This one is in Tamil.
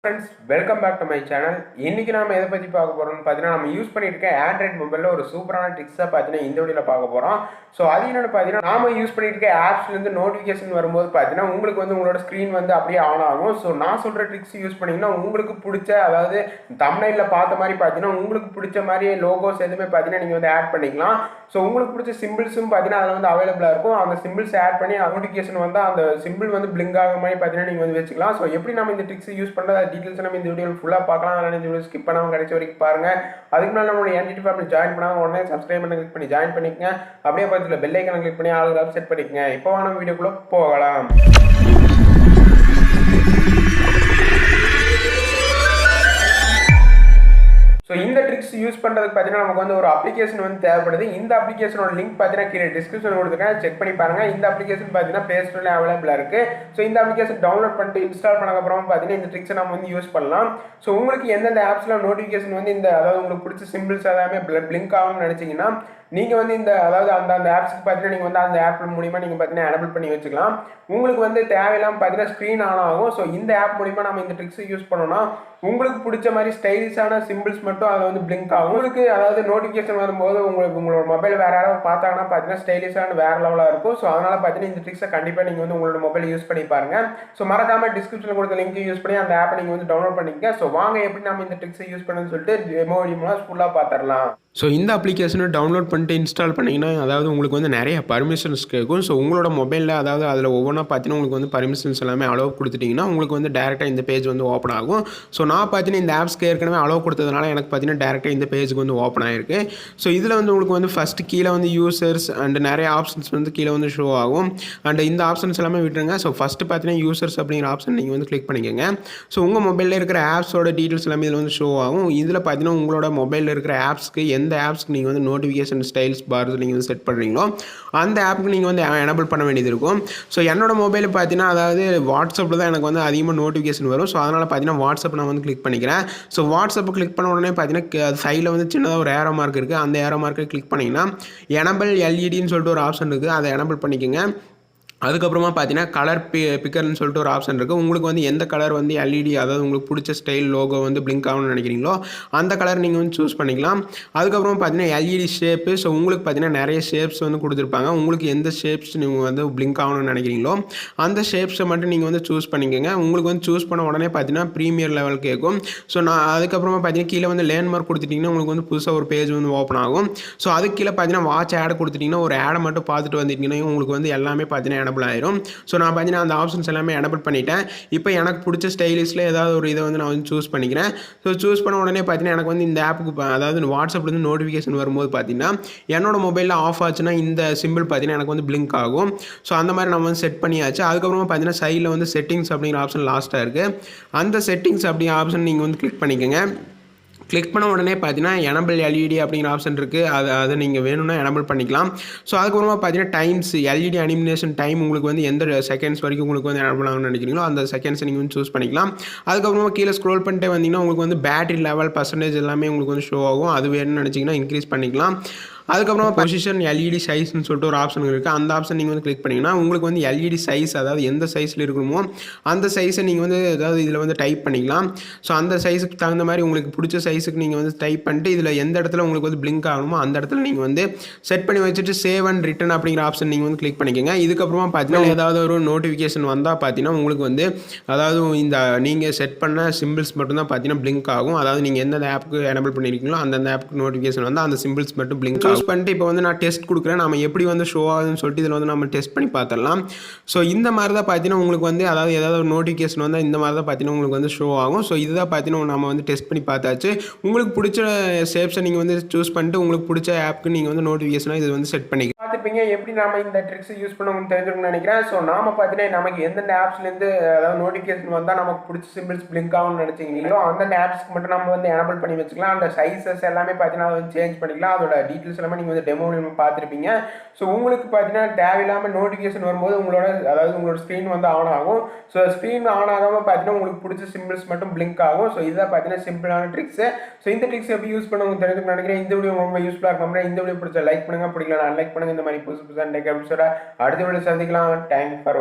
Friends, welcome back to my channel. இன்னைக்கு நாம எதை பற்றி பார்க்க போகிறோம்னு பார்த்தீங்கன்னா, நம்ம யூஸ் பண்ணிட்டு இருக்க ஆண்ட்ராய்ட் மொபைலில் ஒரு சூப்பரான ட்ரிக்ஸாக பார்த்தீங்கன்னா இந்த வீடியோவில் பார்க்க போகிறோம். ஸோ அது என்னென்னு பார்த்தீங்கன்னா, நாம யூஸ் பண்ணிட்டு இருக்க ஆப்ஸ்லேருந்து நோட்டிஃபிகேஷன் வரும்போது பார்த்தீங்கன்னா உங்களுக்கு உங்களோட ஸ்க்ரீன் அப்படியே ஆன் ஆகும். ஸோ நான் சொல்கிற ட்ரிக்ஸ் யூஸ் பண்ணிங்கன்னா உங்களுக்கு பிடிச்ச, அதாவது தம்ப்நெயிலில் பார்த்த மாதிரி பார்த்தீங்கன்னா உங்களுக்கு பிடிச்ச மாதிரி லோகோஸ் எதுவுமே பார்த்தீங்கன்னா நீங்கள் ஆட் பண்ணிக்கலாம். ஸோ உங்களுக்கு பிடிச்ச சிம்பிள்ஸும் பார்த்தீங்கன்னா அதில் அவைலபிளாக இருக்கும். அந்த சிம்பிள்ஸ் ஆட் பண்ணி நோட்டிஃபிகேஷன் அந்த சிம்பிள் பிளிங்க் ஆகிற மாதிரி பார்த்தீங்கன்னா நீங்கள் வச்சுக்கலாம். ஸோ எப்படி நம்ம இந்த ட்ரிக்ஸ் யூஸ் பண்ணுறது டீட்டெயில்ஸ் நம்ம இந்த வீடியோ ஃபுல்லாக பார்க்கலாம். அதனால் இந்த வீடியோ ஸ்கிப் பண்ணாமல் கடைசி வரைக்கும் பாருங்கள். அதுக்கு முன்னாடி நம்மளோட என்டிடி ஃபேமிலி ஜாயின் பண்ணாமல் உடனே சப்ஸ்கிரைப் பண்ணி கிளிக் பண்ணி ஜாயின் பண்ணிக்கங்க. அப்படியே பக்கத்தில் பெல் ஐக்கான கிளிக் பண்ணி ஆல் செட் பண்ணிக்கங்க. இப்போ நம்ம வீடியோக்குள்ளே போகலாம். ஸோ இந்த ட்ரிக்ஸ் யூஸ் பண்ணுறதுக்கு பார்த்தீங்கன்னா நமக்கு ஒரு அப்ளிகேஷன் தேவைப்படுது. இந்த அப்ளிகேஷனோட லிங்க் பார்த்தீங்கன்னா கீழே டிஸ்கிரிப்ஷன் கொடுத்துருக்கேன், செக் பண்ணி பாருங்கள். இந்த அப்ளிகேஷன் பார்த்தீங்கன்னா ப்ளே ஸ்டோரில் அவைலபிளாக இருக்குது. ஸோ இந்த அப்ளிகேஷன் டவுன்லோட் பண்ணிட்டு இன்ஸ்டால் பண்ணக்கப்புறம் பார்த்தீங்கன்னா இந்த ட்ரிக்ஸை நம்ம யூஸ் பண்ணலாம். ஸோ உங்களுக்கு எந்தெந்த ஆப்ஸில் நோட்டிஃபிகேஷன் அதாவது உங்களுக்கு பிடிச்ச சிம்பிள்ஸ் எல்லாமே பிளிங்க் ஆகும்னு நினச்சிங்கன்னா நீங்கள் இந்த அதாவது அந்த ஆப்ஸ்க்கு பார்த்தீங்கன்னா நீங்கள் அந்த ஆப் மூலிமா நீங்கள் பார்த்தீங்கன்னா எனபிள் பண்ணி வச்சுக்கலாம். உங்களுக்கு தேவையில்லாமல் பார்த்தீங்கன்னா ஸ்க்ரீன் ஆன் ஆகும். ஸோ இந்த ஆப் மூலிமா நம்ம இந்த ட்ரிக்ஸை யூஸ் பண்ணோம்னா உங்களுக்கு பிடிச்ச மாதிரி ஸ்டைலிஷான சிம்பிள்ஸ் மட்டும் அதில் பிளிங்க் ஆகும். உங்களுக்கு அதாவது நோட்டிஃபிகேஷன் வரும்போது உங்களோட மொபைல் வேறு யாராவது பார்த்தாங்கன்னா பார்த்தீங்கன்னா ஸ்டைலிஷான வேறு லெவலாக இருக்கும். ஸோ அதனால் பார்த்தீங்கன்னா இந்த ட்ரிக்ஸை கண்டிப்பாக நீங்கள் உங்களோட மொபைல் யூஸ் பண்ணி பாருங்கள். ஸோ மறக்காமல் டிஸ்கிரிப்ஷனில் கொடுத்த லிங்க் யூஸ் பண்ணி அந்த ஆப்பை நீங்கள் டவுன்லோட் பண்ணிக்க. ஸோ வாங்க எப்படி நம்ம இந்த ட்ரிக்ஸை யூஸ் பண்ணுன்னு சொல்லிட்டு டெமோ வீடியோ மூலம் ஃபுல்லாக பார்த்துடலாம். ஸோ இந்த அப்ளிகேஷனை டவுன்லோட் பண்ணிட்டு இன்ஸ்டால் பண்ணிங்கன்னா அதாவது உங்களுக்கு நிறைய பர்மிஷன்ஸ் கேட்கும். ஸோ உங்களோட மொபைலில் அதாவது அதில் ஒவ்வொன்றா பார்த்தீங்கன்னா உங்களுக்கு பர்மிஷன்ஸ் எல்லாமே அலோவ் கொடுத்துட்டிங்கன்னா உங்களுக்கு டேரெக்டாக இந்த பேஜ் ஓப்பன் ஆகும். ஸோ நான் பார்த்தீங்கன்னா இந்த ஆப்ஸ்க்கு ஏற்கனவே அலோவ் கொடுத்ததுனால எனக்கு பார்த்தீங்கன்னா டேரெக்டாக இந்த பேஜுக்கு ஓப்பன் ஆகிருக்கு. ஸோ இதில் உங்களுக்கு ஃபஸ்ட்டு கீழே யூசர்ஸ் அண்ட் நிறைய ஆப்ஷன்ஸ் கீழே ஷோ ஆகும். அண்ட் இந்த ஆப்ஷன்ஸ் எல்லாமே விட்டுருங்க. ஸோ ஃபஸ்ட்டு பார்த்தீங்கன்னா யூசர்ஸ் அப்படிங்கிற ஆப்ஷன் நீங்கள் கிளிக் பண்ணிக்கோங்க. ஸோ உங்கள் மொபைலில் இருக்கிற ஆப்ஸோட டீட்டெயில்ஸ் எல்லாமே இதில் ஷோ ஆகும். இதில் பார்த்தீங்கன்னா உங்களோட மொபைலில் இருக்கிற ஆப்ஸ்க்கு எந்த ஆப்ஸ்க்கு நீங்கள் நோட்டிஃபிகேஷன் ஸ்டைல்ஸ் பார்ஸ் நீங்கள் செட் பண்ணுறீங்களோ அந்த ஆப்புக்கு நீங்கள் எனபிள் பண்ண வேண்டியது இருக்கும். ஸோ என்னோட மொபைல் பார்த்தீங்கன்னா அதாவது வாட்ஸ்அப்பில் தான் எனக்கு அதிகமாக நோட்டிஃபிகேஷன் வரும். ஸோ அதனால் பார்த்தீங்கன்னா வாட்ஸ்அப் நான் கிளிக் பண்ணிக்கிறேன். ஸோ வாட்ஸ்அப்பை கிளிக் பண்ண உடனே பார்த்தீங்கன்னா சைடில் சின்னதாக ஒரு ஏரோ மார்க் இருக்குது. அந்த ஏரோ மார்க்கை கிளிக் பண்ணிங்கன்னா எனபிள் எல்இடின்னு சொல்லிட்டு ஒரு ஆப்ஷன் இருக்குது. அதை எனபிள் பண்ணிக்கோங்க. அதுக்கப்புறமா பார்த்தீங்கன்னா கலர் பிக்கர்னு சொல்லிட்டு ஒரு ஆப்ஷன் இருக்குது. உங்களுக்கு எந்த கலர் எல்இடி அதாவது உங்களுக்கு பிடிச்ச ஸ்டைல் லோகோ பிளிங்க் ஆகணும்னு நினைக்கிறீங்களோ அந்த கலர் நீங்கள் சூஸ் பண்ணிக்கலாம். அதுக்கப்புறமா பார்த்தீங்கன்னா எல்இடி ஷேப்பு. ஸோ உங்களுக்கு பார்த்தீங்கன்னா நிறைய ஷேப்ஸ் கொடுத்துருப்பாங்க. உங்களுக்கு எந்த ஷேப்ஸ் நீங்கள் பிளிங்க் ஆகணும்னு நினைக்கிறீங்களோ அந்த ஷேப்ஸை மட்டும் நீங்கள் சூஸ் பண்ணிக்கோங்க. உங்களுக்கு சூஸ் பண்ண உடனே பார்த்தீங்கன்னா ப்ரீமியர் லெவல் கேட்கும். ஸோ நான் அதுக்கப்புறமா பார்த்தீங்கன்னா கீழே லேண்ட்மார்க் கொடுத்துட்டிங்கன்னா உங்களுக்கு புதுசாக ஒரு பேஜ் ஓப்பன் ஆகும். ஸோ அதுக்கு கீழே பார்த்தீங்கன்னா வாட்ச் ஆட் கொடுத்துட்டிங்கன்னா ஒரு ஆடை மட்டும் பார்த்துட்டு வந்துட்டிங்கன்னா உங்களுக்கு எல்லாமே பார்த்தீங்கன்னா எனபிள் ஆயிரும். ஸோ நான் பார்த்தீங்கன்னா அந்த ஆப்ஷன்ஸ் எல்லாமே எனபிள் பண்ணிட்டேன். இப்போ எனக்கு பிடிச்ச ஸ்டைலிஷில் ஏதாவது ஒரு இதை நான் சூஸ் பண்ணிக்கிறேன். ஸோ சூஸ் பண்ண உடனே பார்த்தீங்கன்னா எனக்கு இந்த ஆப்புக்கு அதாவது வாட்ஸ்அப்லேருந்து நோட்டிஃபிகேஷன் வரும்போது பார்த்தீங்கன்னா என்னோட மொபைலில் ஆஃப் ஆச்சுன்னா இந்த சிம்பிள் பார்த்தீங்கன்னா எனக்கு பிளிங்க் ஆகும். ஸோ அந்த மாதிரி நம்ம செட் பண்ணியாச்சு. அதுக்கப்புறமா பார்த்தீங்கன்னா சைடில் செட்டிங்ஸ் அப்படிங்கிற ஆப்ஷன் லாஸ்ட்டாக இருக்குது. அந்த செட்டிங்ஸ் அப்படிங்கிற ஆப்ஷன் நீங்கள் கிளிக் பண்ணிக்கோங்க. கிளிக் பண்ண உடனே பார்த்தீங்கன்னா எனபிள் எல்இடி அப்படிங்கிற ஆப்ஷன் இருக்குது. அதை நீங்கள் வேணும்னா எனபிள் பண்ணிக்கலாம். ஸோ அதுக்கப்புறமா பார்த்தீங்கன்னா டைம்ஸ் எல்இடி அனிமினேஷன் டைம் உங்களுக்கு எந்த செகண்ட்ஸ் வரைக்கும் உங்களுக்கு எனபிள் ஆகணும்னு நினைக்கிறீங்களோ அந்த செகண்ட்ஸை நீங்கள் சூஸ் பண்ணிக்கலாம். அதுக்கப்புறமா கீழே ஸ்க்ரோல் பண்ணிட்டே வந்தீங்கன்னா உங்களுக்கு பேட்டரி லெவல் பர்சன்டேஜ் எல்லாமே உங்களுக்கு ஷோ ஆகும். அது வேணும்னு நினச்சிங்கன்னா இன்க்ரீஸ் பண்ணிக்கலாம். அதுக்கப்புறமா பொசிஷன் எல்இடி சைஸ்ன்னு சொல்லிட்டு ஒரு ஆப்ஷன் இருக்குது. அந்த ஆப்ஷன் நீங்கள் கிளிக் பண்ணிங்கன்னா உங்களுக்கு எல்இடி சைஸ் அதாவது எந்த சைஸில் இருக்கணுமோ அந்த சைஸை நீங்கள் அதாவது இதில் டைப் பண்ணிக்கலாம். ஸோ அந்த சைஸுக்கு தகுந்த மாதிரி உங்களுக்கு பிடிச்ச சைஸுக்கு நீங்கள் டைப் பண்ணிட்டு இதில் எந்த இடத்துல உங்களுக்கு பிளிங்க் ஆகணுமோ அந்த இடத்துல நீங்கள் செட் பண்ணி வச்சுட்டு சேவ் அண்ட் ரிட்டன் அப்படிங்கிற ஆப்ஷன் நீங்கள் கிளிக் பண்ணிக்கோங்க. இதுக்கப்புறமா பார்த்தீங்கன்னா ஏதாவது ஒரு நோட்டிஃபிகேஷன் வந்தால் பார்த்தீங்கன்னா உங்களுக்கு அதாவது இந்த நீங்கள் செட் பண்ண சிம்பிள்ஸ் மட்டும்தான் பார்த்தீங்கன்னா பிளிங்க் ஆகும். அதாவது நீங்கள் எந்த ஆப்புக்கு எனபிள் பண்ணியிருக்கீங்களோ அந்த ஆப்புக்கு நோட்டிஃபிகேஷன் வந்தால் அந்த சிம்பிள்ஸ் மட்டும் பிளிங்க் ஆகும். யூஸ் பண்ணிட்டு இப்போ நான் டெஸ்ட் கொடுக்குறேன். நம்ம எப்படி ஷோ ஆகுதுன்னு சொல்லிட்டு இதில் நம்ம டெஸ்ட் பண்ணி பார்த்துடலாம். ஸோ இந்த மாதிரி தான் பார்த்தீங்கன்னா உங்களுக்கு அதாவது ஏதாவது ஒரு நோட்டிஃபிகேஷன் வந்தால் இந்த மாதிரி தான் பார்த்தீங்கன்னா உங்களுக்கு ஷோ ஆகும். ஸோ இதுதான் பார்த்தீங்கன்னா நம்ம டெஸ்ட் பண்ணி பார்த்தாச்சு. உங்களுக்கு பிடிச்ச ஷேப்ஸை நீங்கள் சூஸ் பண்ணிட்டு உங்களுக்கு பிடிச்ச ஆப்புக்கு நீங்கள் நோட்டிஃபிகேஷனாக இது செட் பண்ணிக்கலாம். பார்த்துப்பீங்க எப்படி நாம இந்த ட்ரிக்ஸ் யூஸ் பண்ணணும்னு தெரிஞ்சுக்கணும்னு நினைக்கிறேன். ஸோ நாம பார்த்தீங்கன்னா நமக்கு எந்தெந்த ஆப்ஸ்லேருந்து அதாவது நோட்டிஃபிகேஷன் வந்தால் நமக்கு பிடிச்ச சிம்பிள்ஸ் பிளிங்க் ஆகும்னு நினச்சிங்களோ அந்தந்த ஆப்ஸ்க்கு மட்டும் நம்ம எனபிள் பண்ணி வச்சுக்கலாம். அந்த சைஸஸ் எல்லாமே பார்த்தீங்கன்னா சேஞ்ச் பண்ணிக்கலாம். அதோட டீட்டெயில்ஸ் எல்லாமே நீங்கள் டெமோ பார்த்துருப்பீங்க. ஸோ உங்களுக்கு பார்த்தீங்கன்னா தேவையில்லாமல் நோட்டிஃபிகேஷன் வரும்போது உங்களோட ஸ்க்ரீன் ஆன் ஆகும். ஸோ ஸ்க்ரீன் ஆன் ஆகாமல் பார்த்தீங்கன்னா உங்களுக்கு பிடிச்ச சிம்பிள்ஸ் மட்டும் பிளிங்க் ஆகும். ஸோ இதுதான் பார்த்தீங்கன்னா சிம்பிளான ட்ரிக்ஸ். ஸோ இந்த ட்ரிக்ஸ் எப்படி யூஸ் பண்ண தெரிஞ்சுக்கணும்னு நினைக்கிறேன். இந்த வீடியோ ரொம்ப யூஸ்ஃபுல்லாக இருக்கும். இந்த வீடியோ பிடிச்ச லைக் பண்ணுங்க, பிடிக்கல அன்லைக் பண்ணுங்க. இந்த மாதிரி புதுசு புதுசாக எபிசோட அடுத்த வீடியோ சந்திக்கலாம். Thank you for